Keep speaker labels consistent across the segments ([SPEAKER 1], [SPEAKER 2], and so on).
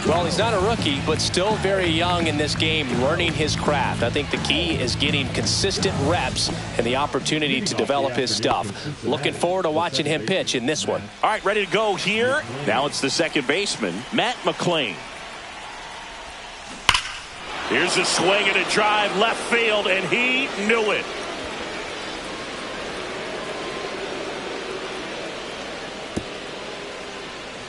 [SPEAKER 1] Well, he's not a rookie, but still very young in this game, learning his craft. I think the key is getting consistent reps and the opportunity to develop his stuff. Looking forward to watching him pitch in this one.
[SPEAKER 2] All right, ready to go here. Now it's the second baseman, Matt McLean. Here's a swing and a drive left field, and he knew it.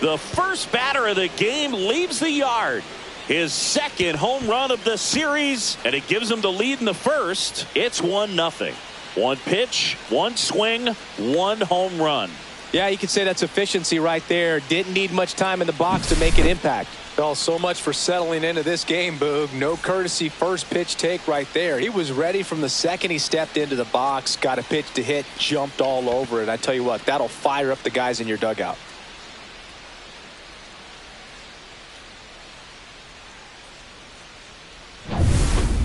[SPEAKER 2] The first batter of the game leaves the yard. His second home run of the series, and it gives him the lead in the first. It's 1-0. One pitch, one swing, one home run.
[SPEAKER 1] Yeah, you could say that's efficiency right there. Didn't need much time in the box to make an impact. Well, so much for settling into this game, Boog. No courtesy first pitch take right there. He was ready from the second he stepped into the box, got a pitch to hit, jumped all over it. I tell you what, that'll fire up the guys in your dugout.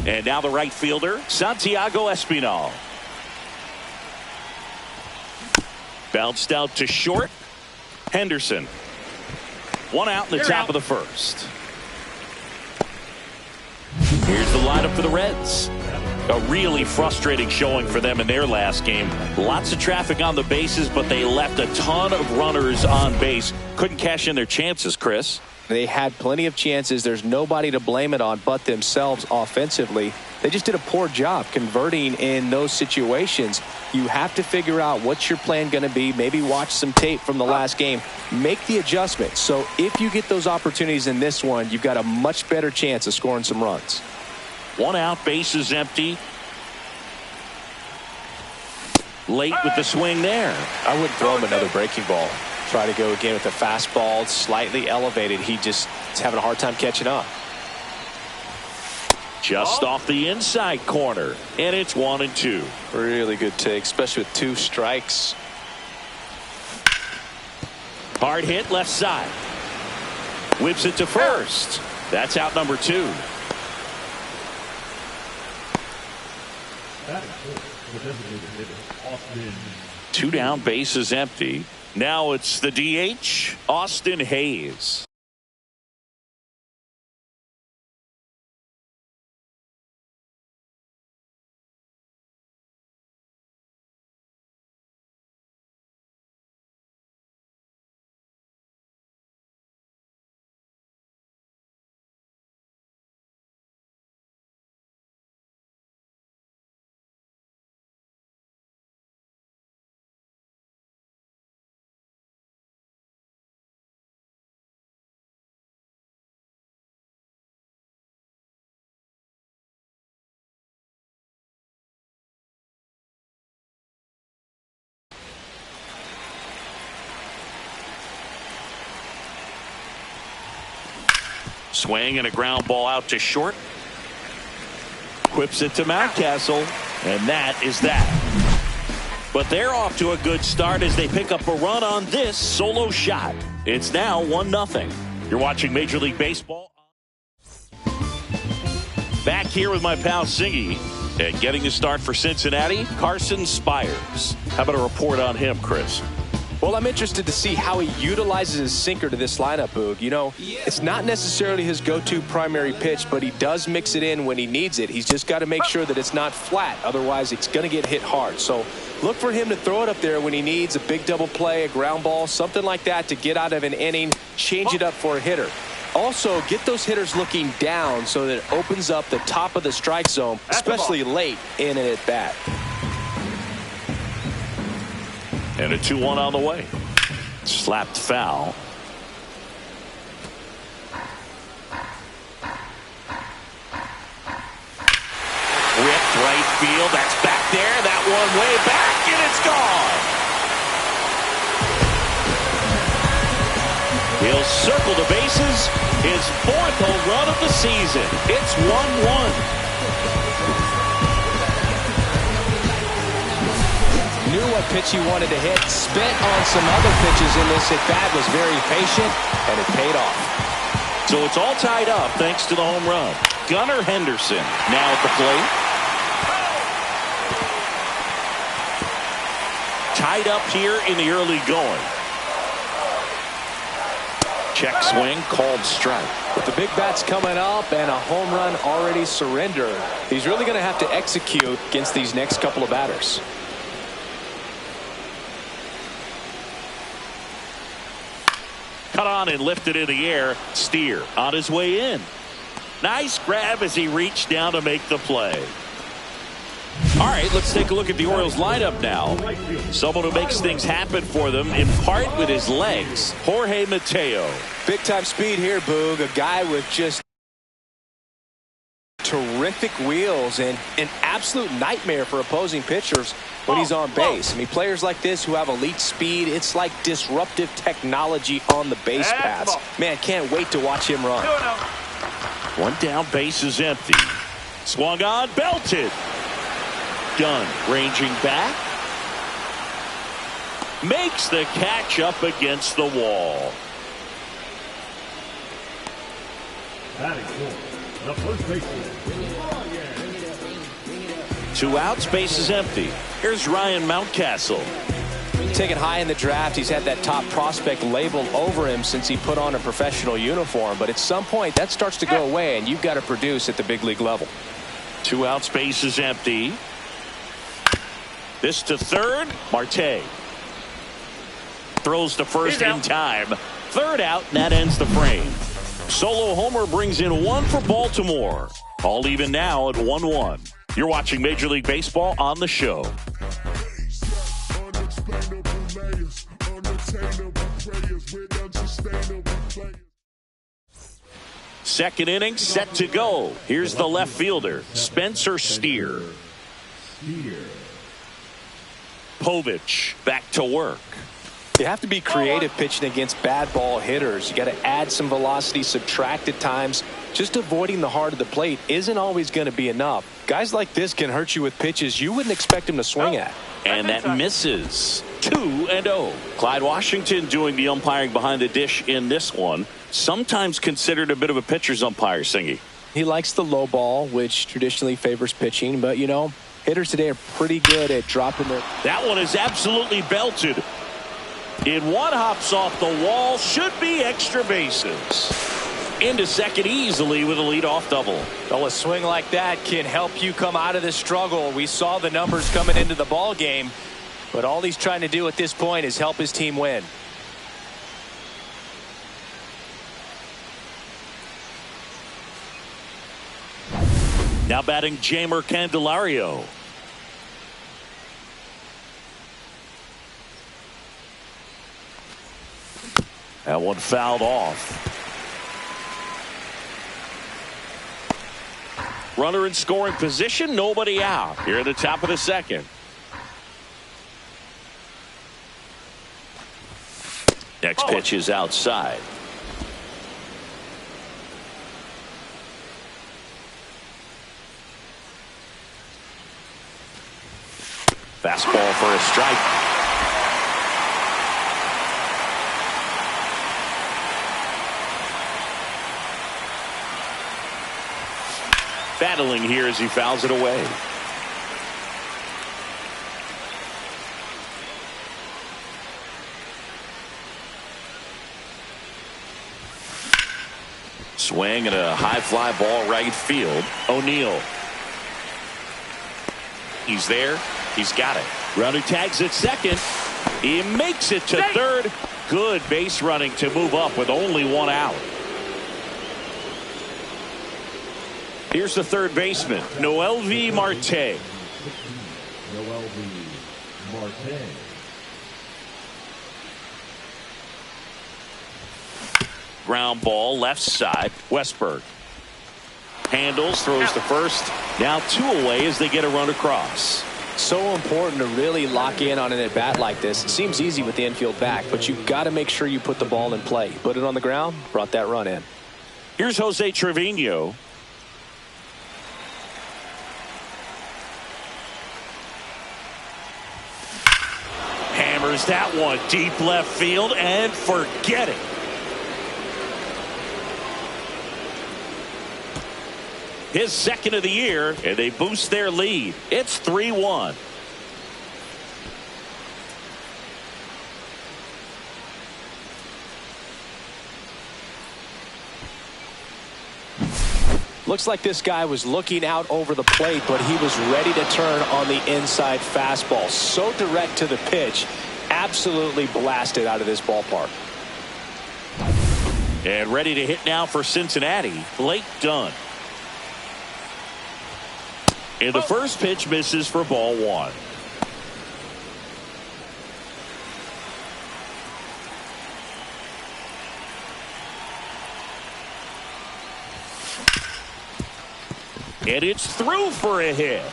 [SPEAKER 2] And now the right fielder, Santiago Espinal. Bounced out to short. Henderson. One out in the top of the first. Here's the lineup for the Reds. A really frustrating showing for them in their last game. Lots of traffic on the bases, but they left a ton of runners on base. Couldn't cash in their chances, Chris.
[SPEAKER 1] They had plenty of chances. There's nobody to blame it on but themselves offensively. They just did a poor job converting in those situations. You have to figure out what's your plan going to be. Maybe watch some tape from the last game. Make the adjustment. So if you get those opportunities in this one, you've got a much better chance of scoring some runs.
[SPEAKER 2] One out, bases empty. Late with the swing there.
[SPEAKER 1] I wouldn't throw him another breaking ball. Try to go again with the fastball, slightly elevated. He just is having a hard time catching up.
[SPEAKER 2] Just off the inside corner, and it's 1-2.
[SPEAKER 1] Really good take, especially with 2 strikes.
[SPEAKER 2] Hard hit left side. Whips it to first. That's out number 2. Two down, bases empty. Now it's the DH, Austin Hayes. Swing and a ground ball out to short. Whips it to Mountcastle, and that is that. But they're off to a good start as they pick up a run on this solo shot. It's now 1-0. You're watching Major League Baseball. Back here with my pal Singy, and getting the start for Cincinnati, Carson Spires. How about a report on him, Chris?
[SPEAKER 1] Well, I'm interested to see how he utilizes his sinker to this lineup, Boog. You know, it's not necessarily his go-to primary pitch, but he does mix it in when he needs it. He's just got to make sure that it's not flat. Otherwise, it's going to get hit hard. So look for him to throw it up there when he needs a big double play, a ground ball, something like that to get out of an inning, change it up for a hitter. Also, get those hitters looking down so that it opens up the top of the strike zone, especially late in an at-bat.
[SPEAKER 2] And a 2-1 on the way. Slapped foul. Ripped right field. That's back there. That one way back, and it's gone. He'll circle the bases. His 4th home run of the season. It's 1-1.
[SPEAKER 1] Knew what pitch he wanted to hit, spent on some other pitches in this at-bat, was very patient, and it paid off.
[SPEAKER 2] So it's all tied up thanks to the home run. Gunnar Henderson now at the plate. Tied up here in the early going. Check swing, called strike.
[SPEAKER 1] With the big bats coming up and a home run already surrendered, he's really going to have to execute against these next couple of batters.
[SPEAKER 2] Cut on and lifted in the air. Steer on his way in. Nice grab as he reached down to make the play. All right, let's take a look at the Orioles lineup now. Someone who makes things happen for them, in part with his legs, Jorge Mateo.
[SPEAKER 1] Big time speed here, Boog. A guy with just terrific wheels and an absolute nightmare for opposing pitchers when he's on base. I mean, players like this who have elite speed, it's like disruptive technology on the base paths. Man, can't wait to watch him run.
[SPEAKER 2] One down, base is empty. Swung on, belted. Gunn ranging back. Makes the catch up against the wall.
[SPEAKER 3] The first baseman.
[SPEAKER 2] 2 outs, base is empty. Here's Ryan Mountcastle.
[SPEAKER 1] Taken high in the draft, he's had that top prospect labeled over him since he put on a professional uniform. But at some point, that starts to go away, and you've got to produce at the big league level.
[SPEAKER 2] 2 outs, base is empty. This to third, Marte. Throws to first in time. Third out, and that ends the frame. Solo homer brings in 1 for Baltimore. All even now at 1-1. You're watching Major League Baseball on the show. Second inning set to go. Here's the left fielder, Spencer Steer. Povich back to work.
[SPEAKER 1] You have to be creative pitching against bad ball hitters. You got to add some velocity, subtract at times. Just avoiding the heart of the plate isn't always going to be enough. Guys like this can hurt you with pitches you wouldn't expect him to swing at.
[SPEAKER 2] And that misses. 2-0. Clyde Washington doing the umpiring behind the dish in this one. Sometimes considered a bit of a pitcher's umpire, Singy.
[SPEAKER 1] He likes the low ball, which traditionally favors pitching, but you know, hitters today are pretty good at dropping their...
[SPEAKER 2] That one is absolutely belted. In one, hops off the wall, should be extra bases. Into second easily with a leadoff double.
[SPEAKER 1] Well, a swing like that can help you come out of this struggle. We saw the numbers coming into the ball game, but all he's trying to do at this point is help his team win.
[SPEAKER 2] Now batting Jeimer Candelario. That one fouled off. Runner in scoring position, nobody out. Here at the top of the second. Next pitch is outside. Fastball for a strike. Battling here as he fouls it away. Swing and a high fly ball right field. O'Neill. He's there. He's got it. Runner tags at second. He makes it to third. Good base running to move up with only 1 out. Here's the third baseman, Noelvi Marte. Ground ball left side. Westberg handles, throws to first. Now 2 away as they get a run across.
[SPEAKER 1] So important to really lock in on an at bat like this. It seems easy with the infield back, but you've got to make sure you put the ball in play. Put it on the ground, brought that run in.
[SPEAKER 2] Here's Jose Trevino. Hammers that one deep left field and forget it. His second of the year, and they boost their lead. It's 3-1.
[SPEAKER 1] Looks like this guy was looking out over the plate, but he was ready to turn on the inside fastball. So direct to the pitch. Absolutely blasted out of this ballpark.
[SPEAKER 2] And ready to hit now for Cincinnati, Blake Dunn. And the first pitch misses for ball one. And it's through for a hit.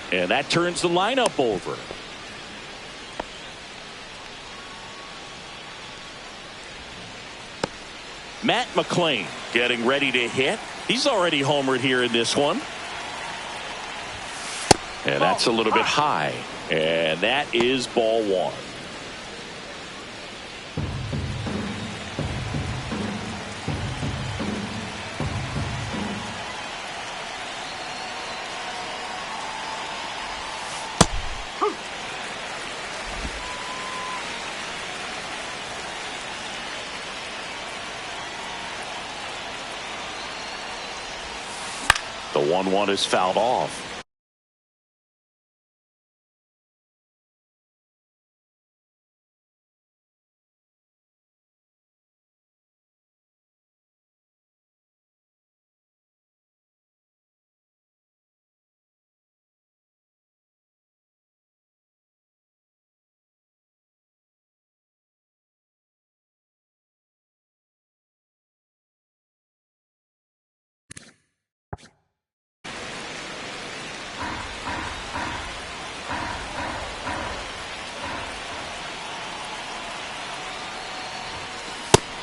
[SPEAKER 2] And that turns the lineup over. Matt McClain getting ready to hit. He's already homered here in this one. And that's a little bit high. And that is ball one. The 1-1 is fouled off.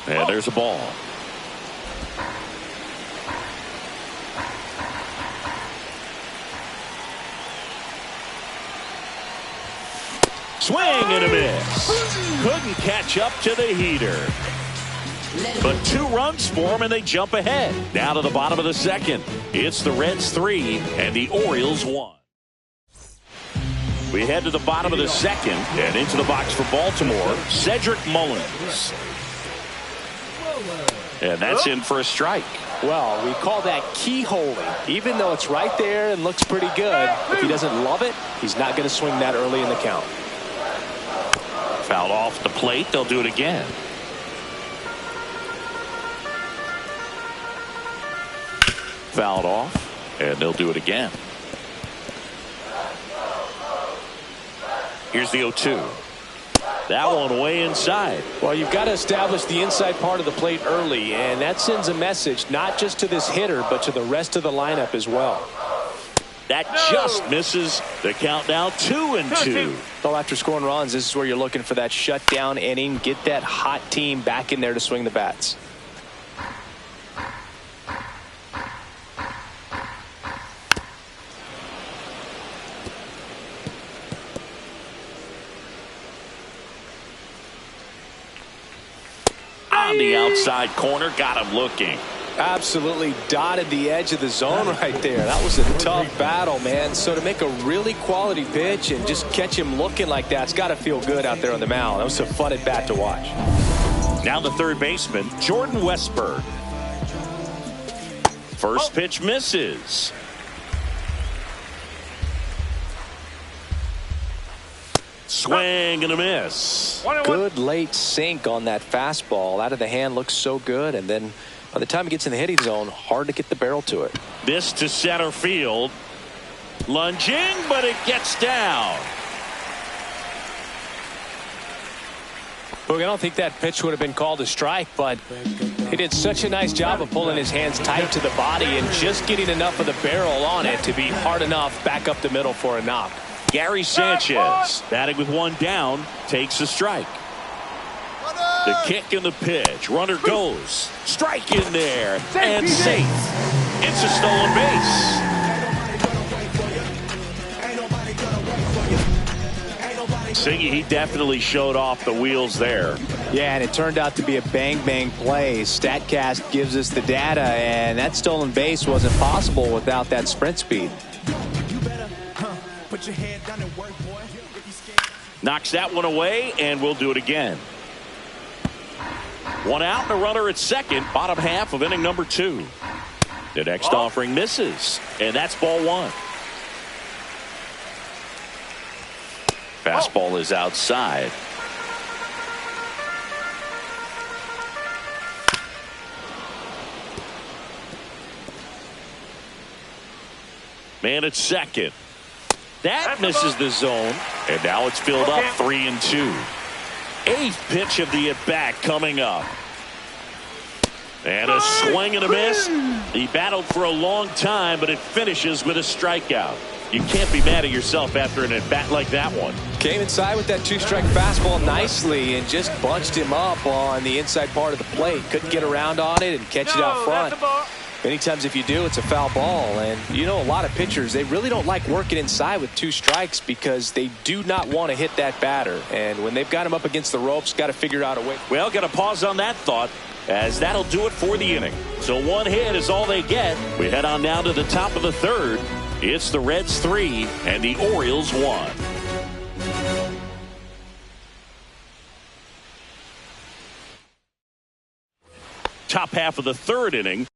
[SPEAKER 2] And there's a ball. Swing and a miss. Couldn't catch up to the heater. But 2 runs for them and they jump ahead. Now to the bottom of the second. It's the Reds 3 and the Orioles 1. We head to the bottom of the second and into the box for Baltimore, Cedric Mullins. And that's in for a strike.
[SPEAKER 1] Well, we call that keyholing. Even though it's right there and looks pretty good, if he doesn't love it, he's not going to swing that early in the count.
[SPEAKER 2] Fouled off the plate. They'll do it again. Fouled off, and they'll do it again. Here's the 0-2. That one way inside.
[SPEAKER 1] Well, you've got to establish the inside part of the plate early, and that sends a message not just to this hitter, but to the rest of the lineup as well.
[SPEAKER 2] That just misses. The count now 2-2.
[SPEAKER 1] Well, after scoring runs, this is where you're looking for that shutdown inning. Get that hot team back in there to swing the bats.
[SPEAKER 2] On the outside corner, got him looking.
[SPEAKER 1] Absolutely dotted the edge of the zone right there. That was a tough battle, man. So to make a really quality pitch and just catch him looking like that, it's got to feel good out there on the mound. That was a fun at bat to watch.
[SPEAKER 2] Now the third baseman, Jordan Westburg. First pitch misses. Swing and a miss.
[SPEAKER 1] Good late sink on that fastball. Out of the hand, looks so good, and then by the time it gets in the hitting zone, hard to get the barrel to it.
[SPEAKER 2] This to center field. Lunging, but it gets down.
[SPEAKER 1] Look, I don't think that pitch would have been called a strike, but he did such a nice job of pulling his hands tight to the body and just getting enough of the barrel on it to be hard enough back up the middle for a knock.
[SPEAKER 2] Gary Sanchez, batting with one down, takes a strike. The kick and the pitch. Runner goes. Strike in there. And safe. It's a stolen base. Siggy, he definitely showed off the wheels there.
[SPEAKER 3] Yeah, and it turned out to be a bang-bang play. StatCast gives us the data, and that stolen base wasn't possible without that sprint speed.
[SPEAKER 4] Put your head down and work, boy.
[SPEAKER 2] Knocks that one away, and we'll do it again. One out and a runner at second, bottom half of inning number 2. The next offering misses, and that's ball 1. Fastball is outside. Man at second. That misses the zone, and now it's filled up 3-2. 8th pitch of the at-bat coming up. And a swing and a miss. He battled for a long time, but it finishes with a strikeout. You can't be mad at yourself after an at-bat like that one.
[SPEAKER 1] Came inside with that 2-strike fastball nicely and just bunched him up on the inside part of the plate. Couldn't get around on it and catch it out front. Many times if you do, it's a foul ball. And you know, a lot of pitchers, they really don't like working inside with 2 strikes because they do not want to hit that batter. And when they've got him up against the ropes, got to figure out a way.
[SPEAKER 2] Well, got to pause on that thought, as that'll do it for the inning. So 1 hit is all they get. We head on now to the top of the 3rd. It's the Reds 3 and the Orioles 1. Top half of the 3rd inning.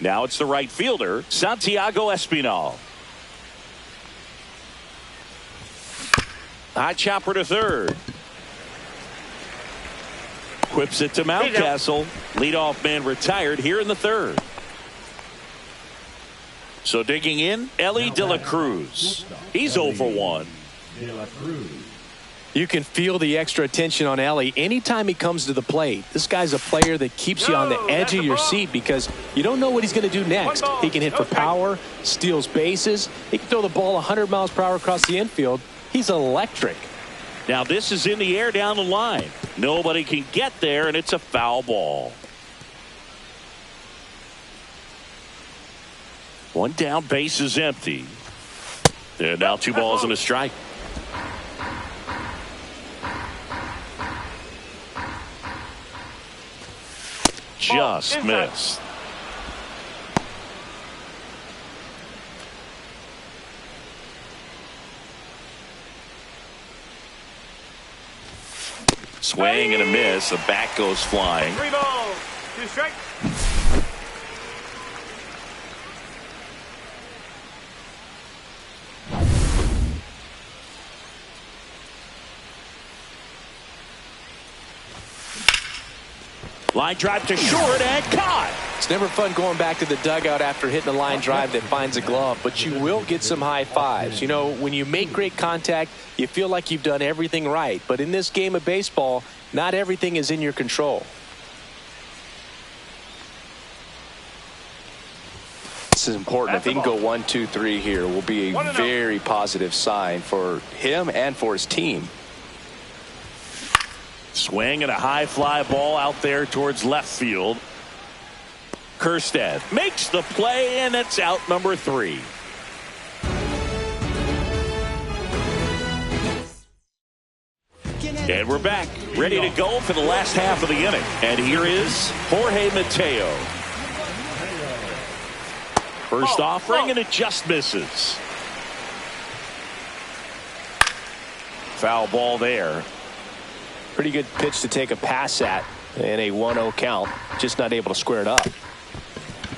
[SPEAKER 2] Now it's the right fielder, Santiago Espinal. High chopper to third. Whips it to Mountcastle. Leadoff man retired here in the third. So digging in, Ellie De La Cruz. He's 0 for 1.
[SPEAKER 1] You can feel the extra attention on Ellie anytime he comes to the plate. This guy's a player that keeps you on the edge of your seat because you don't know what he's going to do next. He can hit for power, steals bases. He can throw the ball 100 miles per hour across the infield. He's electric.
[SPEAKER 2] Now this is in the air down the line. Nobody can get there, and it's a foul ball. One down, base is empty. And now 2 balls and a strike. Just missed. Swing and a miss. The bat goes flying.
[SPEAKER 4] 3 balls, 2 strikes.
[SPEAKER 2] Line drive to short and caught.
[SPEAKER 1] It's never fun going back to the dugout after hitting a line drive that finds a glove, but you will get some high fives. You know, when you make great contact, you feel like you've done everything right. But in this game of baseball, not everything is in your control. This is important. If he can go 1, 2, 3 here, will be a very positive sign for him and for his team.
[SPEAKER 2] Swing and a high fly ball out there towards left field. Kerstead makes the play, and it's out number 3. And we're back, ready to go for the last half of the inning. And here is Jorge Mateo. First offering, and it just misses. Foul ball there.
[SPEAKER 1] Pretty good pitch to take a pass at in a 1-0 count. Just not able to square it up.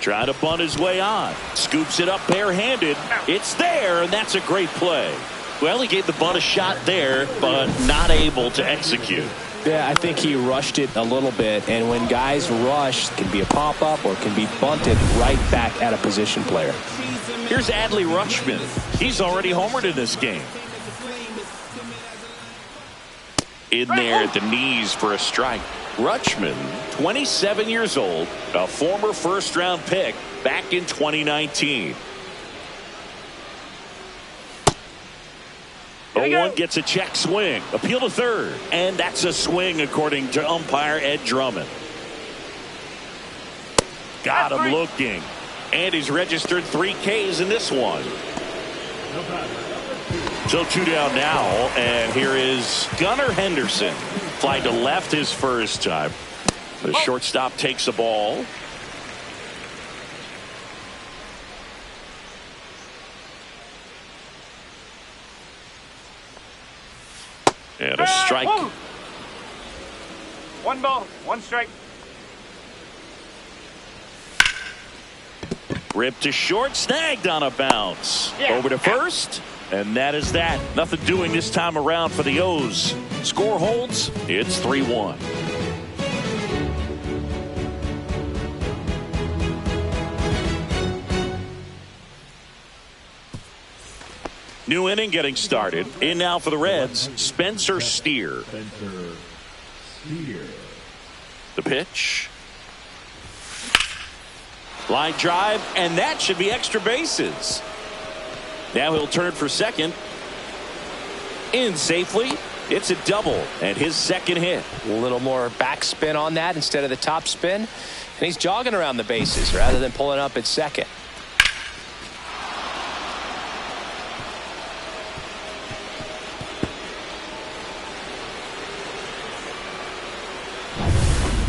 [SPEAKER 2] Trying to bunt his way on. Scoops it up barehanded. It's there, and that's a great play. Well, he gave the bunt a shot there, but not able to execute.
[SPEAKER 1] Yeah, I think he rushed it a little bit, and when guys rush, it can be a pop-up or it can be bunted right back at a position player.
[SPEAKER 2] Here's Adley Rutschman. He's already homered in this game. In there at the knees for a strike. Rutschman, 27 years old, a former first-round pick back in 2019. 0-1 gets a check swing. Appeal to third. And that's a swing according to umpire Ed Drummond. Got him looking. And he's registered 3 Ks in this one. So 2 down now, and here is Gunnar Henderson. Fly to left his first time. The shortstop takes the ball. And a strike.
[SPEAKER 4] 1 ball, 1 strike.
[SPEAKER 2] Ripped to short, snagged on a bounce. Over to first. And that is that. Nothing doing this time around for the O's. Score holds. It's 3-1. New inning getting started. In now for the Reds, Spencer Steer. The pitch. Line drive, and that should be extra bases. Now he'll turn for second. In safely. It's a double and his second hit.
[SPEAKER 1] A little more backspin on that instead of the top spin. And he's jogging around the bases rather than pulling up at second.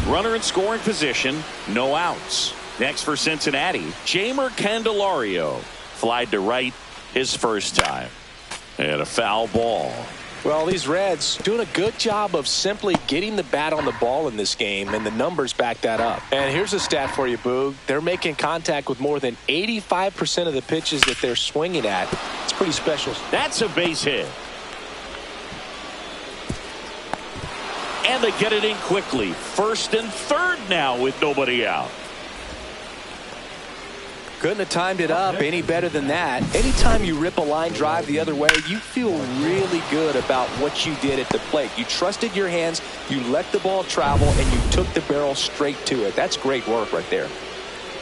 [SPEAKER 2] Runner in scoring position. No outs. Next for Cincinnati, Jamer Candelario. Flied to right his first time. And a foul ball.
[SPEAKER 1] Well, these Reds doing a good job of simply getting the bat on the ball in this game, and the numbers back that up. And here's a stat for you, Boog. They're making contact with more than 85% of the pitches that they're swinging at. It's pretty special.
[SPEAKER 2] That's a base hit. And they get it in quickly. First and third now with nobody out.
[SPEAKER 3] Couldn't have timed it up any better than that. Anytime you rip a line drive the other way, you feel really good about what you did at the plate. You trusted your hands, you let the ball travel, and you took the barrel straight to it. That's great work right there.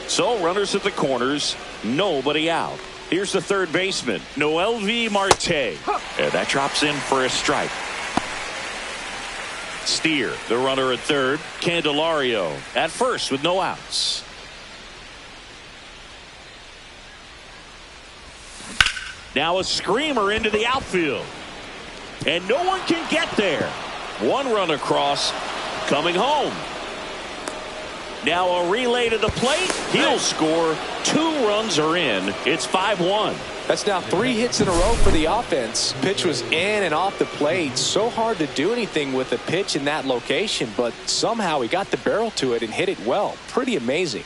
[SPEAKER 2] So runners at the corners, nobody out. Here's the third baseman, Noelvi Marte. And that drops in for a strike. Steer, the runner at third. Candelario at first with no outs. Now a screamer into the outfield. And no one can get there. One run across, coming home. Now a relay to the plate. He'll score. 2 runs are in. It's 5-1.
[SPEAKER 1] That's now 3 hits in a row for the offense. Pitch was in and off the plate. So hard to do anything with a pitch in that location, but somehow he got the barrel to it and hit it well. Pretty amazing.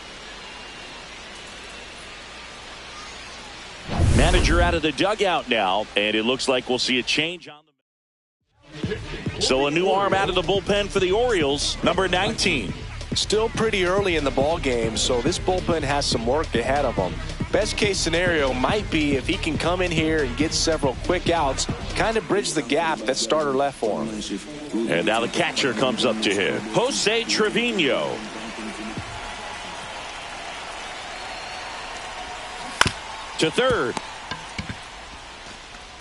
[SPEAKER 2] Manager out of the dugout now, and it looks like we'll see a change on the. So a new arm out of the bullpen for the Orioles, number 19.
[SPEAKER 1] Still pretty early in the ball game, so this bullpen has some work ahead of them. Best case scenario might be if he can come in here and get several quick outs, kind of bridge the gap that starter left for him.
[SPEAKER 2] And now the catcher comes up to him, Jose Trevino. To third.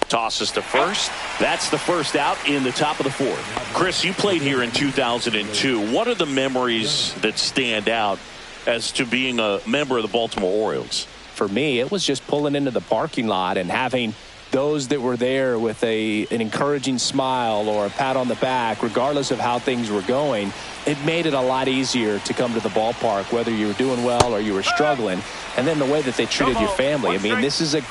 [SPEAKER 2] Tosses to first. That's the first out in the top of the fourth. Chris, you played here in 2002. What are the memories that stand out as to being a member of the Baltimore Orioles?
[SPEAKER 1] For me, it was just pulling into the parking lot and having those that were there with an encouraging smile or a pat on the back, regardless of how things were going. It made it a lot easier to come to the ballpark, whether you were doing well or you were struggling. And then the way that they treated your family. I mean, this is a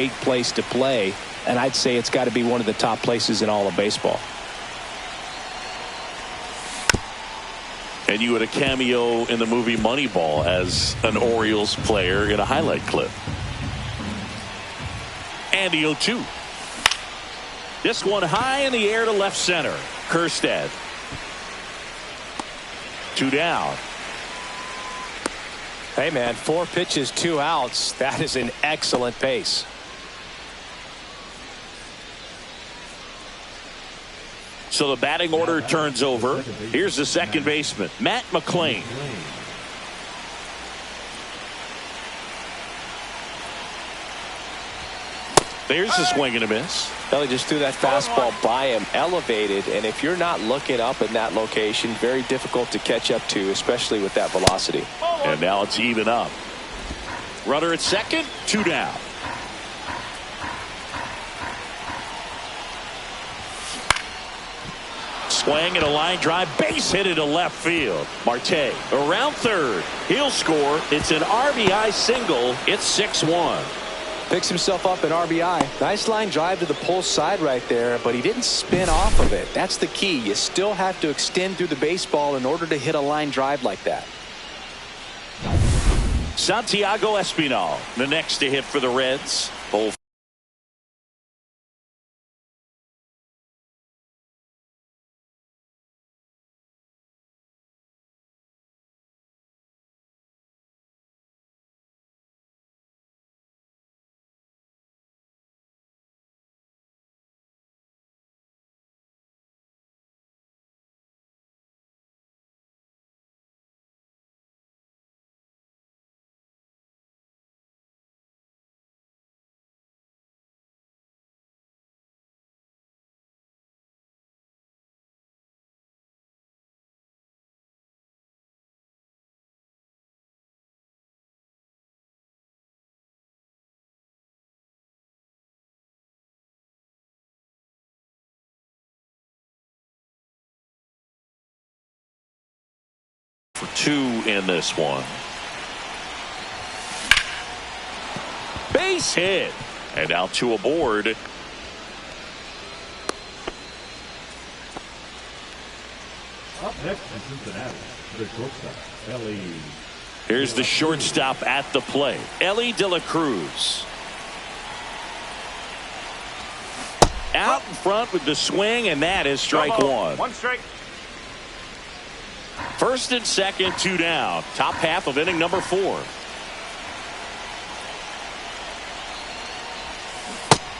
[SPEAKER 1] great place to play, and I'd say it's got to be one of the top places in all of baseball.
[SPEAKER 2] And you had a cameo in the movie Moneyball as an Orioles player in a highlight clip. And the 0-2. This one high in the air to left center. Kerstead. 2 down.
[SPEAKER 1] Hey, man, 4 pitches, 2 outs. That is an excellent pace.
[SPEAKER 2] So the batting order turns over. Here's the second baseman, Matt McClain. There's a swing and a miss.
[SPEAKER 1] Belly just threw that fastball by him, elevated, and if you're not looking up in that location, very difficult to catch up to, especially with that velocity.
[SPEAKER 2] And now it's even up. Runner at second, 2 down. Swing and a line drive, base hit into left field. Marte around third. He'll score. It's an RBI single. It's 6-1.
[SPEAKER 1] Picks himself up an RBI. Nice line drive to the pull side right there, but he didn't spin off of it. That's the key. You still have to extend through the baseball in order to hit a line drive like that.
[SPEAKER 2] Santiago Espinal, the next to hit for the Reds. Both. For 2 in this one. Base hit. And now 2 aboard.
[SPEAKER 5] Up next in Cincinnati, the shortstop, Ellie.
[SPEAKER 2] Here's the shortstop at the plate, Ellie De La Cruz. Out in front with the swing, and that is strike 1.
[SPEAKER 4] 1 strike.
[SPEAKER 2] First and second, 2 down. Top half of inning number 4.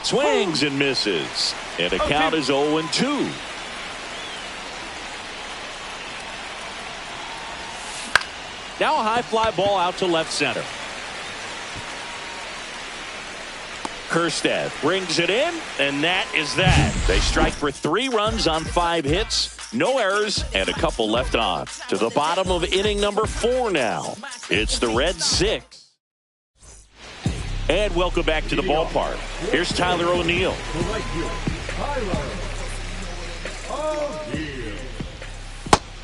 [SPEAKER 2] Swings and misses. And the count is 0-2. Now a high fly ball out to left center. Kerstead brings it in, and that is that. They strike for 3 runs on 5 hits. No errors and a couple left on. To the bottom of inning number 4 now. It's the Reds 6. And welcome back to the ballpark. Here's Tyler O'Neill.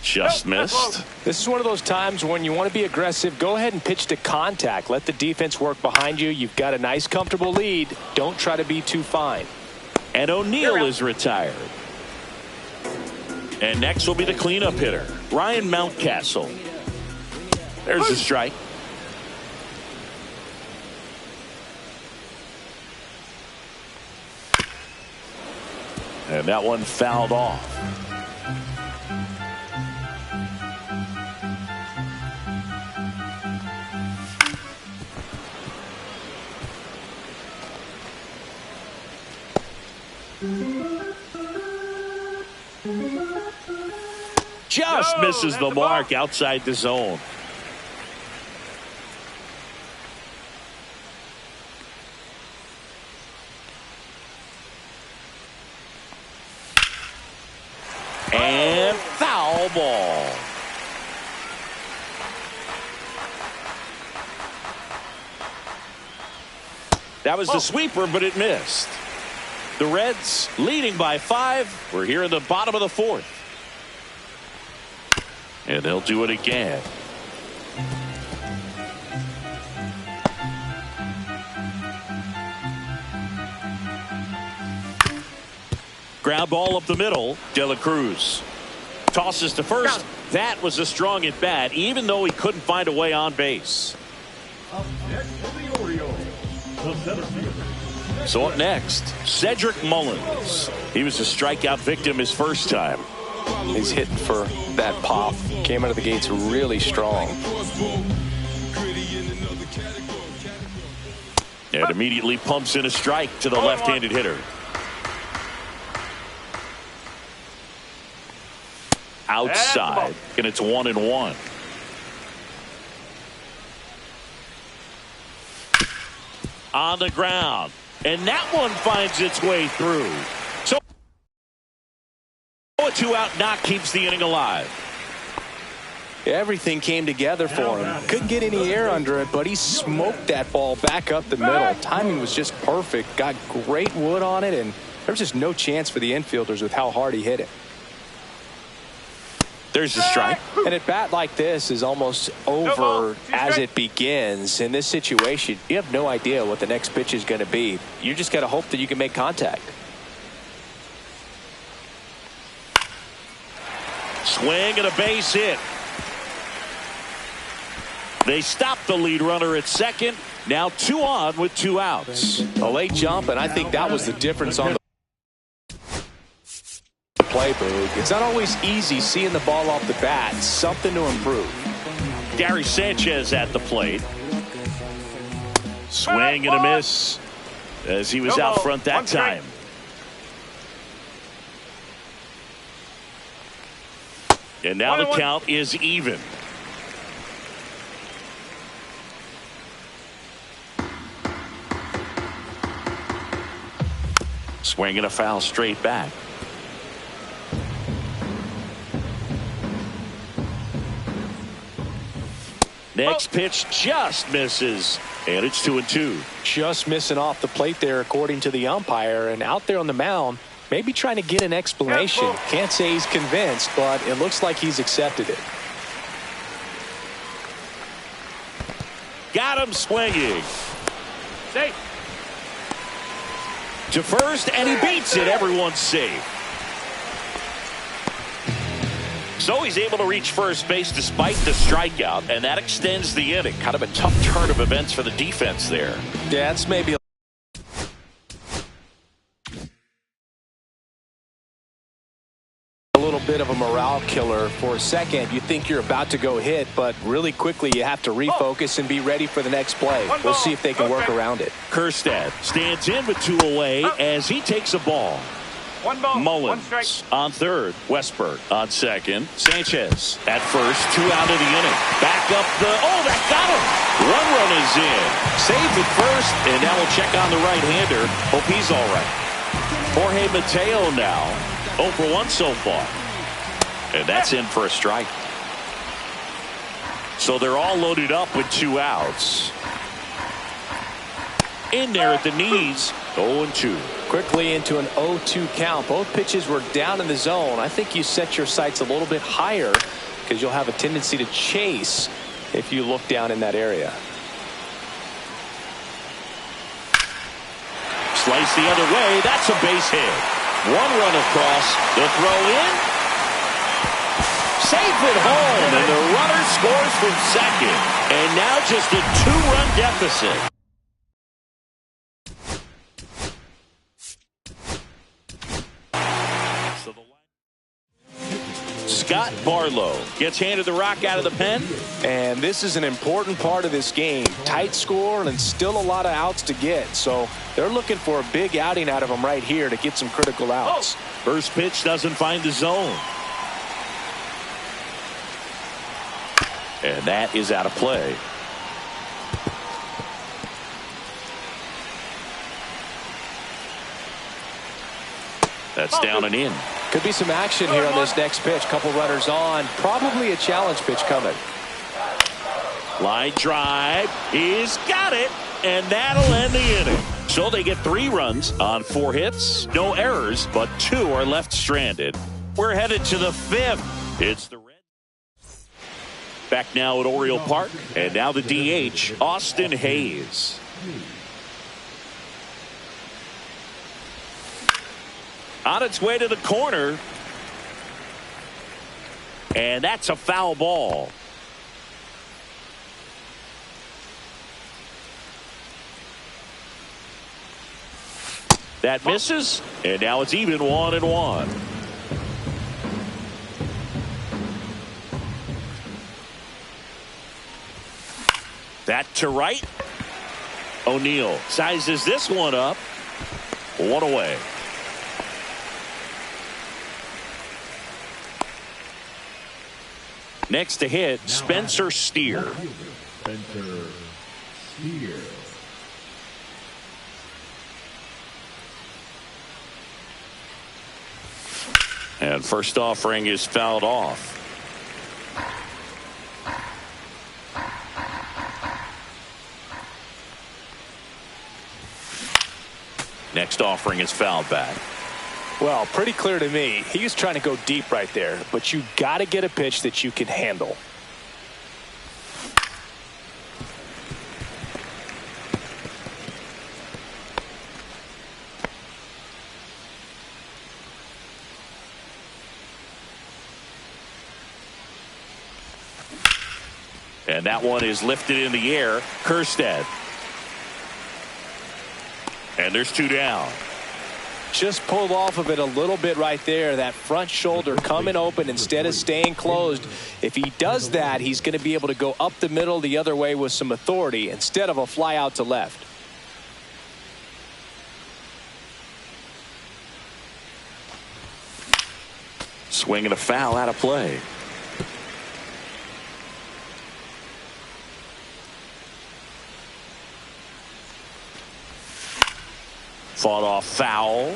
[SPEAKER 2] Just missed.
[SPEAKER 1] This is one of those times when you want to be aggressive. Go ahead and pitch to contact. Let the defense work behind you. You've got a nice, comfortable lead. Don't try to be too fine.
[SPEAKER 2] And O'Neill is retired. And next will be the cleanup hitter, Ryan Mountcastle. There's a strike. And that one fouled off. Just misses the mark outside the zone. And foul ball. That was the sweeper, but it missed. The Reds leading by 5. We're here in the bottom of the 4th. And they'll do it again. Ground ball up the middle. De La Cruz tosses to first. That was a strong at bat, even though he couldn't find a way on base.
[SPEAKER 5] Up next for the Orioles, the center fielder.
[SPEAKER 2] So up next, Cedric Mullins. He was a strikeout victim his first time.
[SPEAKER 3] He's hitting for that pop. Came out of the gates really strong.
[SPEAKER 2] And immediately pumps in a strike to the left-handed hitter. Outside, and it's 1-1. On the ground, and that one finds its way through. So a 2-out knock keeps the inning alive.
[SPEAKER 3] Everything came together for him. Couldn't get any air under it, but he smoked that ball back up the middle. Timing was just perfect. Got great wood on it, and there's just no chance for the infielders with how hard he hit it.
[SPEAKER 2] There's a strike.
[SPEAKER 3] And at bat like this is almost over as it begins. In this situation, you have no idea what the next pitch is going to be. You just got to hope that you can make contact.
[SPEAKER 2] Swing and a base hit. They stop the lead runner at second. Now 2 on with 2 outs.
[SPEAKER 3] A late jump, and I think that was the difference on the play, Boog. It's not always easy seeing the ball off the bat. Something to improve.
[SPEAKER 2] Gary Sanchez at the plate. Swing and a miss as he was out front that time. And now the count is even. Swing and a foul straight back. Next pitch just misses, and it's 2-2.
[SPEAKER 3] Just missing off the plate there, according to the umpire, and out there on the mound, maybe trying to get an explanation. Can't say he's convinced, but it looks like he's accepted it.
[SPEAKER 2] Got him swinging.
[SPEAKER 4] Safe.
[SPEAKER 2] To first, and he beats it. Everyone's safe. So he's able to reach first base despite the strikeout, and that extends the inning. Kind of a tough turn of events for the defense there.
[SPEAKER 3] Yeah, it's maybe a little bit of a morale killer for a second. You think you're about to go hit, but really quickly you have to refocus and be ready for the next play. We'll see if they can work around it.
[SPEAKER 2] Kerstad stands in with 2 away as he takes a ball.
[SPEAKER 4] 1 ball,
[SPEAKER 2] Mullins
[SPEAKER 4] 1 strike.
[SPEAKER 2] on third. Westberg on second. Sanchez at first. 2 out of the inning. Back up the. Oh, that got him. 1 run is in. Saved at first, and now we'll check on the right-hander. Hope he's all right. Jorge Mateo now 0 for 1 so far, and that's in for a strike. So they're all loaded up with 2 outs. In there at the knees. 0-2.
[SPEAKER 3] Quickly into an 0-2 count. Both pitches were down in the zone. I think you set your sights a little bit higher because you'll have a tendency to chase if you look down in that area.
[SPEAKER 2] Slice the other way. That's a base hit. 1 run across. The throw in. Safe at home. And the runner scores from second. And now just a 2-run deficit. Scott Barlow gets handed the rock out of the pen.
[SPEAKER 3] And this is an important part of this game. Tight score and still a lot of outs to get. So they're looking for a big outing out of them right here to get some critical outs.
[SPEAKER 2] First pitch doesn't find the zone. And that is out of play. That's down and in.
[SPEAKER 3] Could be some action here on this next pitch. Couple runners on. Probably a challenge pitch coming.
[SPEAKER 2] Line drive. He's got it. And that'll end the inning. So they get 3 runs on 4 hits. No errors, but 2 are left stranded. We're headed to the 5th. It's the Reds. Back now at Oriole Park. And now the DH, Austin Hayes. On its way to the corner. And that's a foul ball. That misses, and now it's even 1-1. That to right. O'Neill sizes this one up. One away. Next to hit, Spencer Steer.
[SPEAKER 5] Spencer Steer.
[SPEAKER 2] And first offering is fouled off. Next offering is fouled back.
[SPEAKER 1] Well, pretty clear to me. He was trying to go deep right there, but you got to get a pitch that you can handle.
[SPEAKER 2] And that one is lifted in the air. Kerstead. And there's two down.
[SPEAKER 1] Just pulled off of it a little bit right there. That front shoulder coming open instead of staying closed. If he does that, he's going to be able to go up the middle the other way with some authority instead of a fly out to left.
[SPEAKER 2] Swing and a foul out of play. Fought off foul.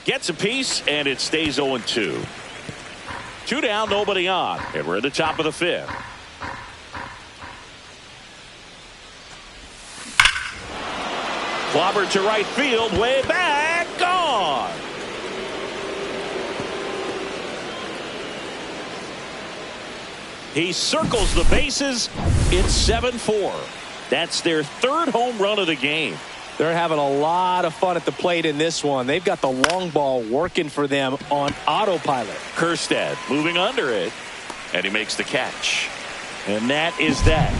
[SPEAKER 2] Gets a piece, and it stays 0-2. Two down, nobody on, and we're at the top of the fifth. Clobbered to right field, way back, gone. He circles the bases. It's 7-4. That's their third home run of the game.
[SPEAKER 1] They're having a lot of fun at the plate in this one. They've got the long ball working for them on autopilot.
[SPEAKER 2] Kerstead moving under it, and he makes the catch. And that is that.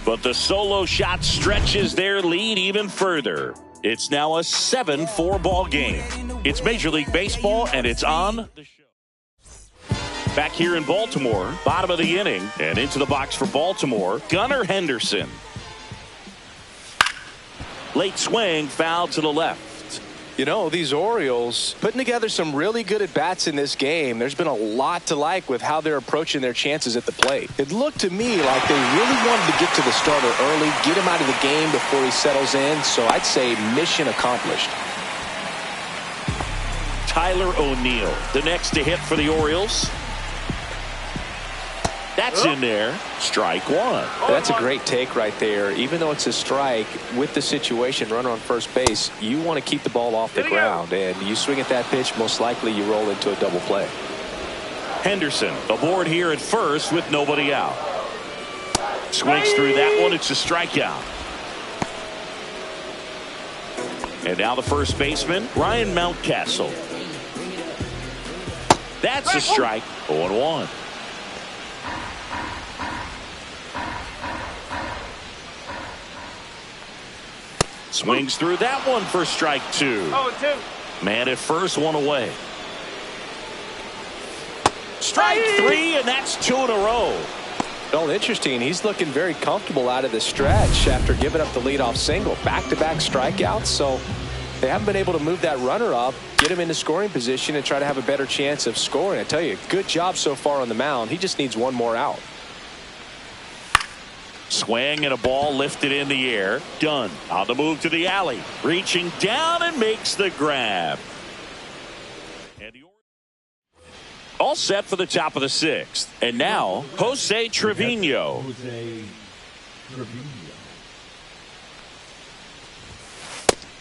[SPEAKER 2] But the solo shot stretches their lead even further. It's now a 7-4 ball game. It's Major League Baseball, and it's on the show. Back here in Baltimore, bottom of the inning, and into the box for Baltimore, Gunnar Henderson. Late swing, foul to the left.
[SPEAKER 1] You know, these Orioles putting together some really good at-bats in this game. There's been a lot to like with how they're approaching their chances at the plate. It looked to me like they really wanted to get to the starter early, get him out of the game before he settles in, so I'd say mission accomplished.
[SPEAKER 2] Tyler O'Neill, the next to hit for the Orioles. That's in there. Strike one.
[SPEAKER 1] That's a great take right there. Even though it's a strike, with the situation, runner on first base, you want to keep the ball off the ground. And you swing at that pitch, most likely you roll into a double play.
[SPEAKER 2] Henderson aboard here at first with nobody out. Swings through that one. It's a strikeout. And now the first baseman, Ryan Mountcastle. That's a strike. 0-1. Swings through that one for strike two.
[SPEAKER 4] 0-2.
[SPEAKER 2] Man at first, one away. Strike three, and that's two in a row.
[SPEAKER 1] Well, interesting. He's looking very comfortable out of the stretch after giving up the leadoff single. Back-to-back strikeouts, so they haven't been able to move that runner up, get him into scoring position, and try to have a better chance of scoring. I tell you, good job so far on the mound. He just needs one more out.
[SPEAKER 2] Swing and a ball lifted in the air. Dunn on the move to the alley. Reaching down and makes the grab. And all set for the top of the sixth. And now, Jose Trevino.
[SPEAKER 5] Jose Trevino.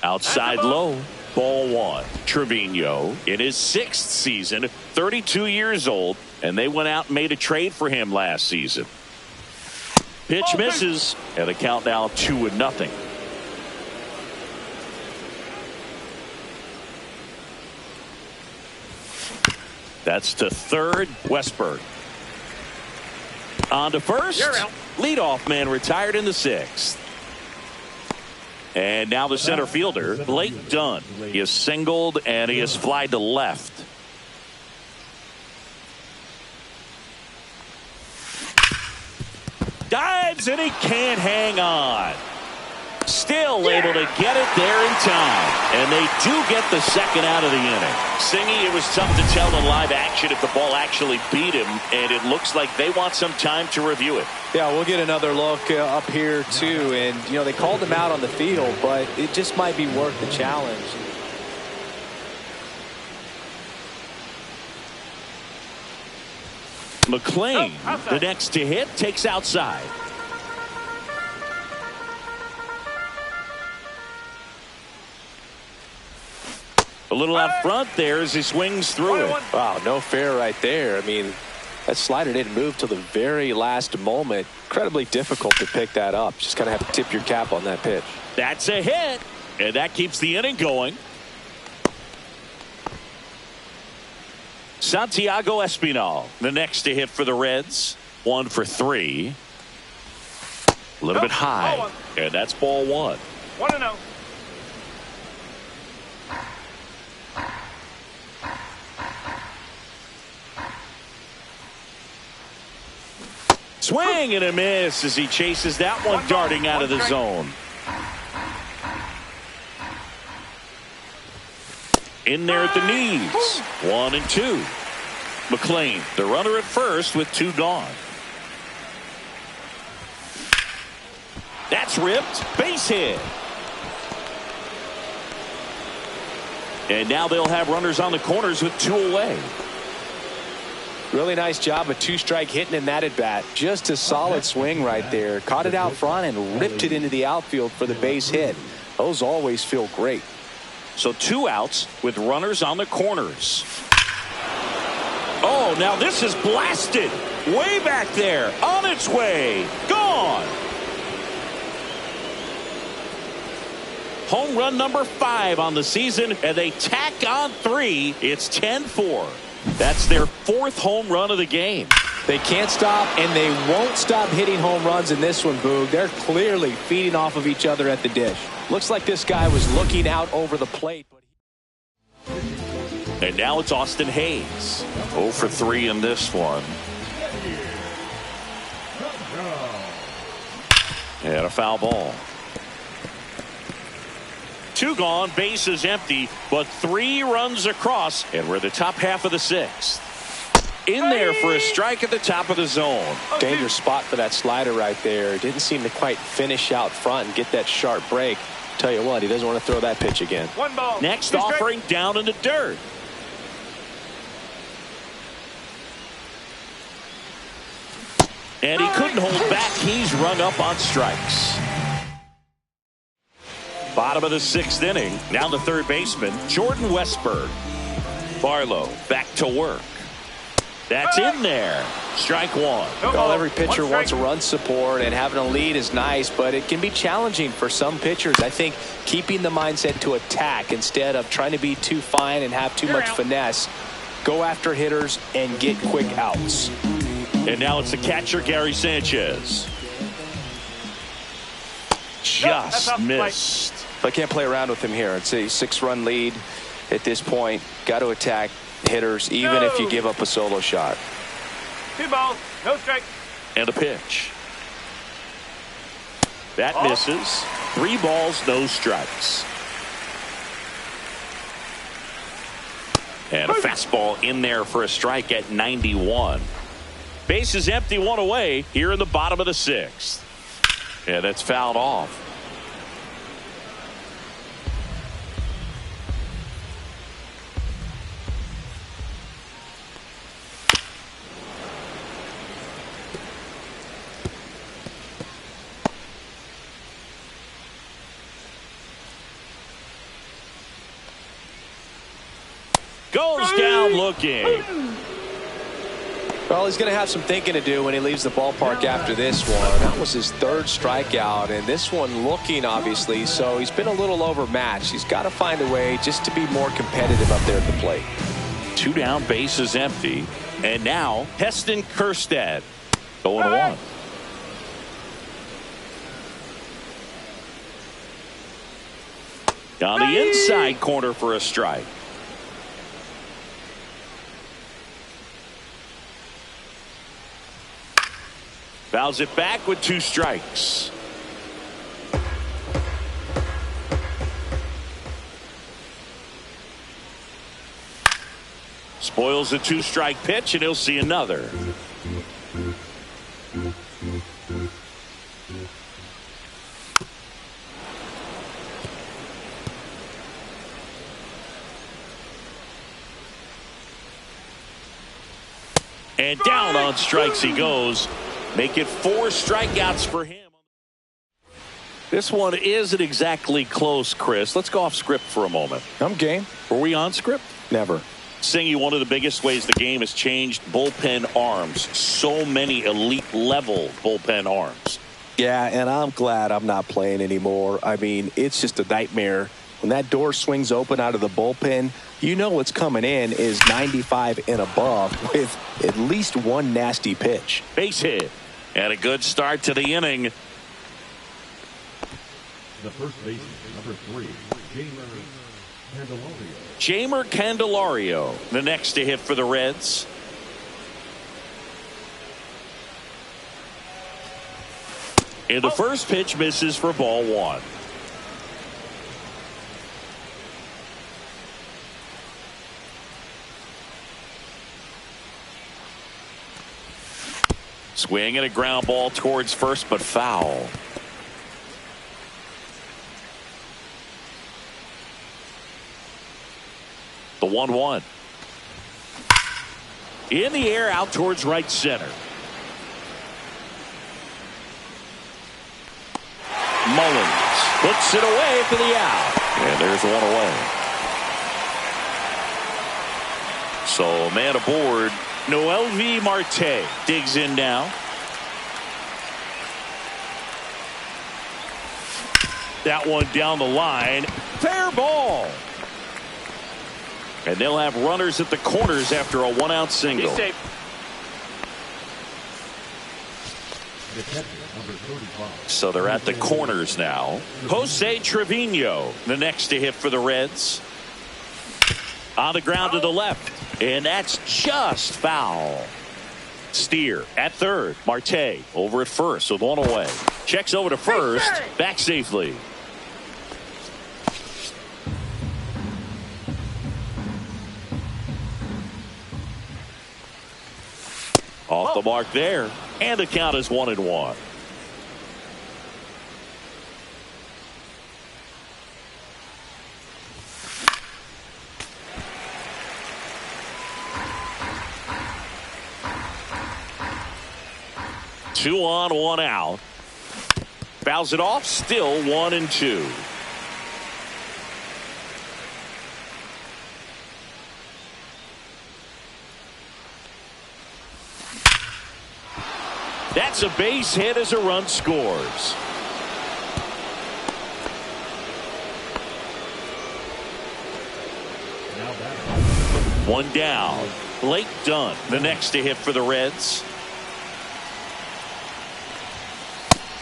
[SPEAKER 2] Outside low. Ball one. Trevino in his sixth season, 32 years old, and they went out and made a trade for him last season. Pitch misses, and the count now 2-0. That's to third, Westberg. On to first. Leadoff man retired in the 6th. And now the center fielder, Blake Dunn. He is singled and he is flied to left. Dives and he can't hang on. Still able to get it there in time. And they do get the second out of the inning. Singy, it was tough to tell in live action if the ball actually beat him. And it looks like they want some time to review it.
[SPEAKER 3] Yeah, we'll get another look up here, too. And, you know, they called him out on the field, but it just might be worth the challenge.
[SPEAKER 2] McLean, the next to hit, takes outside. A little out front there as he swings through it.
[SPEAKER 3] Wow, no fair right there. I mean, that slider didn't move till the very last moment. Incredibly difficult to pick that up. Just kind of have to tip your cap on that pitch.
[SPEAKER 2] That's a hit, and that keeps the inning going. Santiago Espinal, the next to hit for the Reds. 1 for 3. A little bit high, and that's ball 1.
[SPEAKER 4] 1-0.
[SPEAKER 2] Swing and a miss as he chases that one darting out of the zone. In there at the knees. 1 and 2. McLean, the runner at first with 2 gone. That's ripped. Base hit. And now they'll have runners on the corners with 2 away.
[SPEAKER 3] Really nice job of 2-strike hitting in that at bat. Just a solid swing right there. Caught it out front and ripped it into the outfield for the base hit. Those always feel great.
[SPEAKER 2] So 2 outs with runners on the corners. Oh, now this is blasted. Way back there. On its way. Gone. Home run number 5 on the season, and they tack on 3. It's 10-4. That's their 4th home run of the game.
[SPEAKER 3] They can't stop, and they won't stop hitting home runs in this one, Boog. They're clearly feeding off of each other at the dish. Looks like this guy was looking out over the plate.
[SPEAKER 2] And now it's Austin Hayes. 0 for 3 in this one. And a foul ball. 2 gone, bases empty, but 3 runs across, and we're the top half of the 6th. In there for a strike at the top of the zone.
[SPEAKER 3] Dangerous spot for that slider right there. Didn't seem to quite finish out front and get that sharp break. Tell you what, he doesn't want to throw that pitch again.
[SPEAKER 4] 1 ball.
[SPEAKER 2] Next offering down in the dirt. And he couldn't hold back. He's rung up on strikes. Bottom of the 6th inning. Now the third baseman, Jordan Westberg. Barlow back to work. That's in there. Strike 1.
[SPEAKER 3] Well, every pitcher wants a run support, and having a lead is nice, but it can be challenging for some pitchers. I think keeping the mindset to attack instead of trying to be too fine and have too much finesse. Go after hitters and get quick outs.
[SPEAKER 2] And now it's the catcher, Gary Sanchez. Just missed.
[SPEAKER 3] I can't play around with him here. It's a 6-run lead at this point. Got to attack hitters, even if you give up a solo shot.
[SPEAKER 4] 2 balls, no strike.
[SPEAKER 2] And a pitch. That misses. 3 balls, no strikes. And a fastball in there for a strike at 91. Base is empty, 1 away here in the bottom of the 6th. And that's fouled off. Goes down looking.
[SPEAKER 1] Well, he's going to have some thinking to do when he leaves the ballpark after this one. That was his third strikeout, and this one looking, obviously, so he's been a little overmatched. He's got to find a way just to be more competitive up there at the plate.
[SPEAKER 2] 2 down, bases empty. And now, Heston Kjerstad going to 1. Down the inside corner for a strike. Fouls it back with 2 strikes. Spoils a 2-strike pitch, and he'll see another. And down on strikes he goes. Make it 4 strikeouts for him. This one isn't exactly close, Chris. Let's go off script for a moment.
[SPEAKER 1] I'm game.
[SPEAKER 2] Were we on script?
[SPEAKER 1] Never.
[SPEAKER 2] Singy, one of the biggest ways the game has changed, bullpen arms. So many elite level bullpen arms.
[SPEAKER 1] Yeah, and I'm glad I'm not playing anymore. I mean, it's just a nightmare. When that door swings open out of the bullpen, you know what's coming in is 95 and above with at least one nasty pitch.
[SPEAKER 2] Base hit. And a good start to the inning.
[SPEAKER 5] The first baseman, number 3,
[SPEAKER 2] Jeimer Candelario, the next to hit for the Reds. And the first pitch misses for ball 1. Swing and a ground ball towards first, but foul. The 1-1. In the air out towards right center. Mullins puts it away for the out. And there's one away. So man aboard. Noelvi Marte digs in now. That one down the line. Fair ball. And they'll have runners at the corners after a 1-out single.
[SPEAKER 4] He's safe.
[SPEAKER 2] So they're at the corners now. Jose Trevino, the next to hit for the Reds. On the ground to the left. And that's just foul. Steer at third. Marte over at first with one away. Checks over to first. Back safely. Off the mark there. And the count is 1-1. Two on, one out. Fouls it off. Still 1-2. That's a base hit as a run scores. One down. Blake Dunn, the next to hit for the Reds.